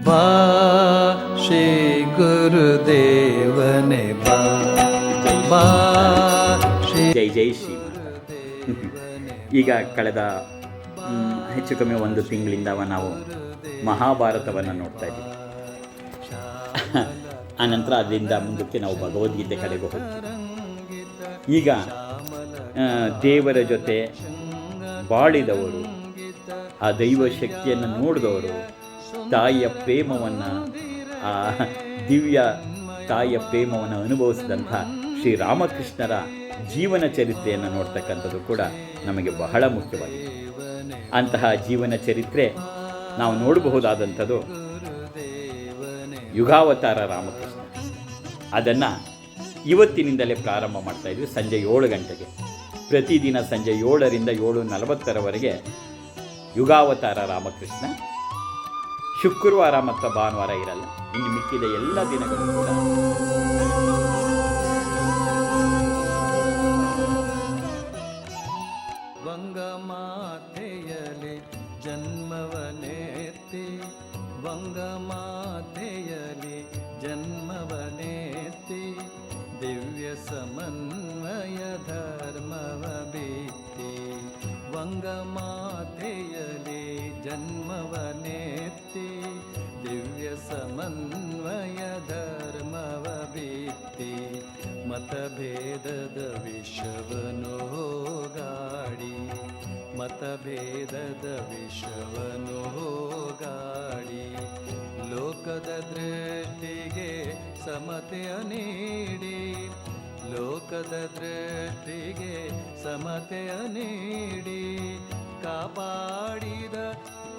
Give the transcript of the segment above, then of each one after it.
ಬಾ ಶ್ರೀ ಗುರುದೇವನೇ ಬಾ ಬಾ ಶ್ರೀ ಜೈ ಜೈ ಶ್ರೀ. ಈಗ ಕಳೆದ ಹೆಚ್ಚು ಕಮ್ಮಿ 1 ತಿಂಗಳಿಂದ ನಾವು ಮಹಾಭಾರತವನ್ನು ನೋಡ್ತಾ ಇದ್ದೀವಿ. ಆನಂತರ ಅದರಿಂದ ಮುಂದಕ್ಕೆ ನಾವು ಭಗವದ್ಗೀತೆ ಕಡೆಗೆ ಹೋಗ್ತೀವಿ. ಈಗ ದೇವರ ಜೊತೆ ಬಾಳಿದವರು, ಆ ದೈವ ಶಕ್ತಿಯನ್ನು ನೋಡಿದವರು, ತಾಯಿಯ ಪ್ರೇಮವನ್ನು, ಆ ದಿವ್ಯ ತಾಯಿಯ ಪ್ರೇಮವನ್ನು ಅನುಭವಿಸಿದಂಥ ಶ್ರೀರಾಮಕೃಷ್ಣರ ಜೀವನ ಚರಿತ್ರೆಯನ್ನು ನೋಡ್ತಕ್ಕಂಥದ್ದು ಕೂಡ ನಮಗೆ ಬಹಳ ಮುಖ್ಯವಾಗಿದೆ. ಅಂತಹ ಜೀವನ ಚರಿತ್ರೆ ನಾವು ನೋಡಬಹುದಾದಂಥದ್ದು ಯುಗಾವತಾರ ರಾಮಕೃಷ್ಣ. ಅದನ್ನು ಇವತ್ತಿನಿಂದಲೇ ಪ್ರಾರಂಭ ಮಾಡ್ತಾಯಿದ್ವಿ. ಸಂಜೆ 7 ಗಂಟೆಗೆ ಪ್ರತಿದಿನ ಸಂಜೆ 7ರಿಂದ 7:40 ಯುಗಾವತಾರ ರಾಮಕೃಷ್ಣ. ಶುಕ್ರವಾರ ಮತ್ತು ಭಾನುವಾರ ಇರಲ್ಲ, ಇನ್ನು ಮಿಕ್ಕಿದ ಎಲ್ಲ ದಿನಗಳು ಕೂಡ ವಂಗಮಾತೆಯಲಿ ಜನ್ಮವನೆತ್ತಿ, ವಂಗಮಾತೆಯಲಿ ಜನ್ಮವನೆತ್ತಿ, ದಿವ್ಯ ಸಮನ್ವಯ ಧರ್ಮವ ಬಿತ್ತಿ. ವಂಗಮಾತೆಯಲಿ ಜನ್ಮವನೆತ್ತಿ, ದಿವ್ಯ ಸಮನ್ವಯ ಧರ್ಮವ ಬಿತ್ತಿ. ಮತಭೇದದ ವಿಷವನು ಹೋಗಾಡಿ, ಮತಭೇದದ ವಿಷವನು ಹೋಗಾಡಿ, ಲೋಕದ ದೃಷ್ಟಿಗೆ ಸಮತೆಯ ನೀಡಿ, ಲೋಕದ ದೃಷ್ಟಿಗೆ ಸಮತೆಯ ನೀಡಿ, ಕಾಪಾಡಿದ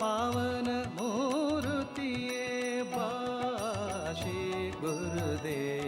ಪಾವನ ಮೂರ್ತಿಯೇ ಬಾ ಶ್ರೀ ಗುರುದೇವ